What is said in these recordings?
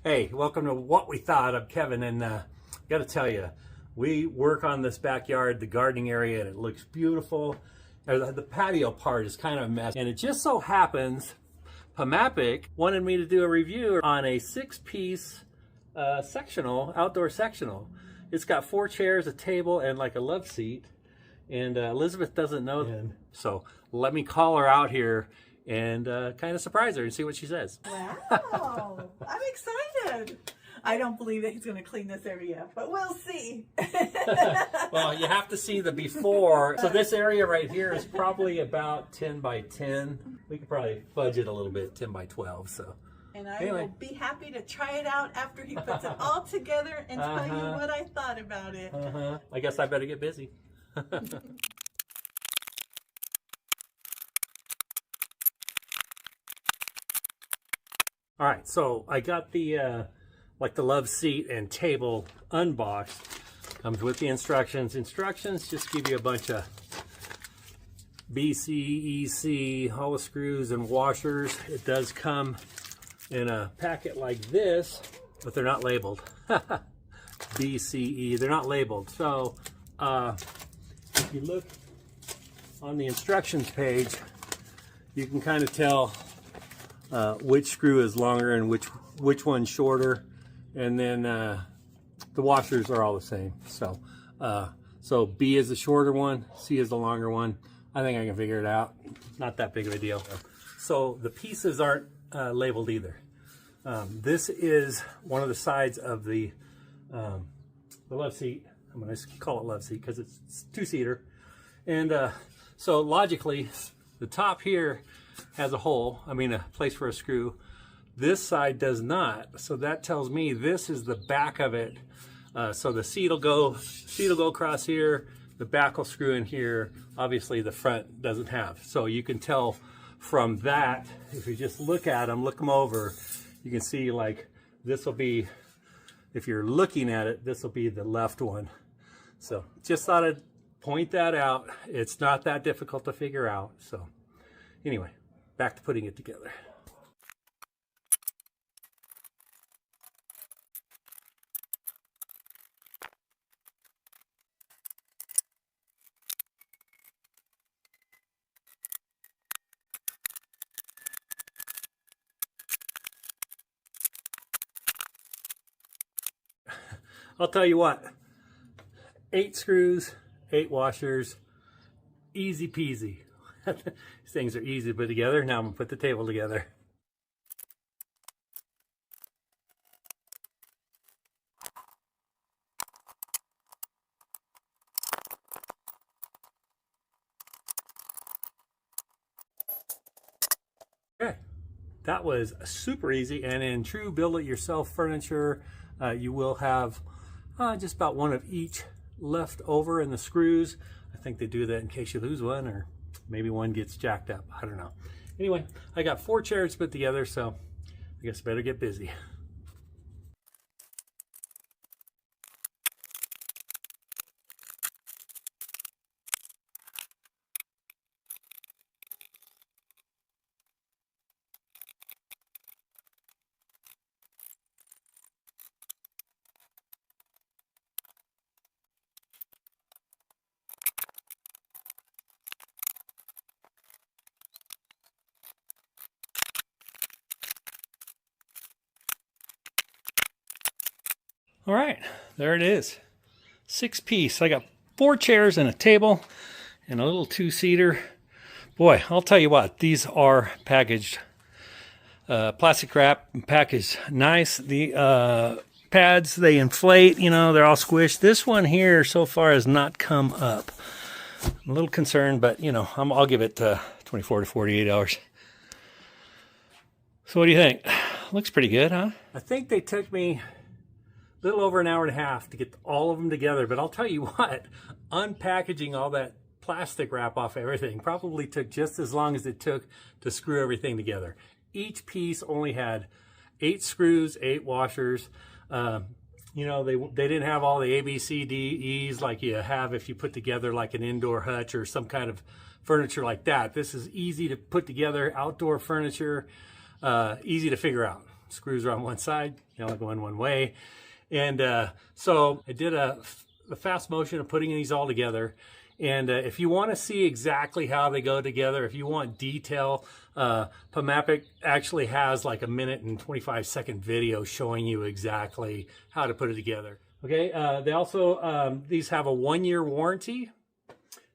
Hey, welcome to What We Thought. I'm Kevin, and got to tell you, we work on this backyard, the gardening area, and it looks beautiful. The patio part is kind of a mess, and it just so happens Pamapic wanted me to do a review on a 6-piece sectional, outdoor sectional. It's got 4 chairs, a table, and like a love seat, and Elizabeth doesn't know that. So let me call her out here and kind of surprise her and see what she says. Wow, I'm excited. I don't believe that he's going to clean this area, but we'll see. Well, you have to see the before. So this area right here is probably about 10 by 10. We could probably fudge it a little bit, 10 by 12. So. And I will be happy to try it out after he puts it all together and tell you what I thought about it. I guess I better get busy. All right, so I got the like the love seat and table unboxed. Comes with the instructions. Instructions just give you a bunch of BC, EC, all the screws and washers. It does come in a packet like this, but they're not labeled. BCE, they're not labeled. So if you look on the instructions page, you can kind of tell which screw is longer and which one's shorter, and then the washers are all the same. So so B is the shorter one, C is the longer one. I think I can figure it out. Not that big of a deal. So the pieces aren't labeled either. This is one of the sides of the love seat. I'm going to call it love seat because it's 2-seater. And so logically, the top here has a hole, a place for a screw. This side does not, so that tells me this is the back of it. So the seat will go across here, the back will screw in here. Obviously the front doesn't have. So you can tell from that, if you just look at them, look them over, you can see like this will be, if you're looking at it, this will be the left one. So just thought I'd point that out. It's not that difficult to figure out. So anyway, back to putting it together. I'll tell you what, 8 screws, 8 washers, easy peasy. These things are easy to put together. Now I'm gonna put the table together. Okay, that was super easy, and in true build-it-yourself furniture, you will have just about one of each left over in the screws. I think they do that in case you lose one, or maybe one gets jacked up. I don't know. Anyway, I got 4 chairs put together, so I guess I better get busy. All right, there it is. 6-piece. I got 4 chairs and a table and a little 2-seater. Boy, I'll tell you what, these are packaged. Plastic wrap, packaged nice. The pads, they inflate, they're all squished. This one here so far has not come up. I'm a little concerned, but I'll give it 24 to 48 hours. So what do you think? Looks pretty good, huh? I think they took me a little over an hour and a half to get all of them together, but I'll tell you what, unpackaging all that plastic wrap off everything probably took just as long as it took to screw everything together. Each piece only had 8 screws, 8 washers. They didn't have all the A, B, C, D, E's like you have if you put together like an indoor hutch or some kind of furniture like that. This is easy to put together, outdoor furniture, easy to figure out. screws are on one side, you only go in one way. And so I did a fast motion of putting these all together. And if you want to see exactly how they go together, if you want detail, Pamapic actually has like a 1 minute and 25-second video showing you exactly how to put it together. Okay, they also, these have a 1-year warranty.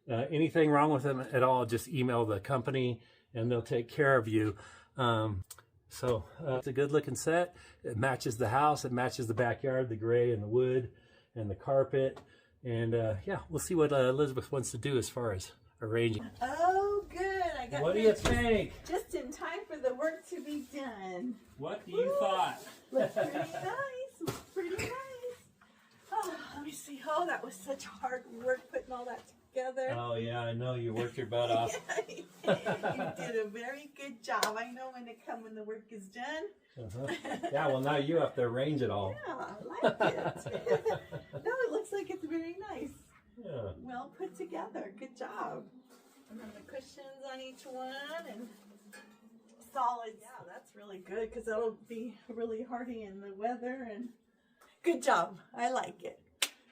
Anything wrong with them at all, just email the company and they'll take care of you. So it's a good looking set. It matches the house, it matches the backyard, the gray and the wood and the carpet. And yeah, we'll see what Elizabeth wants to do as far as arranging. Oh, good. I got What do you think? just in time for the work to be done. What do you thought? Looks pretty nice. Looks pretty nice. Oh, let me see. Oh, that was such hard work putting all that together. Oh yeah, I know you worked your butt off. You did a very good job. I know when the work is done. Yeah, well now you have to arrange it all. Yeah, I like it. No, it looks like it's very nice. Yeah. Well put together. Good job. And then the cushions on each one and solid. Yeah, that's really good because that'll be really hardy in the weather. And good job. I like it.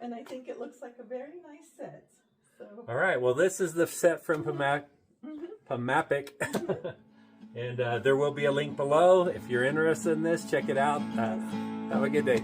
And I think it looks like a very nice set. So. All right, well this is the set from Pamapic. And there will be a link below. If you're interested in this, check it out. Have a good day.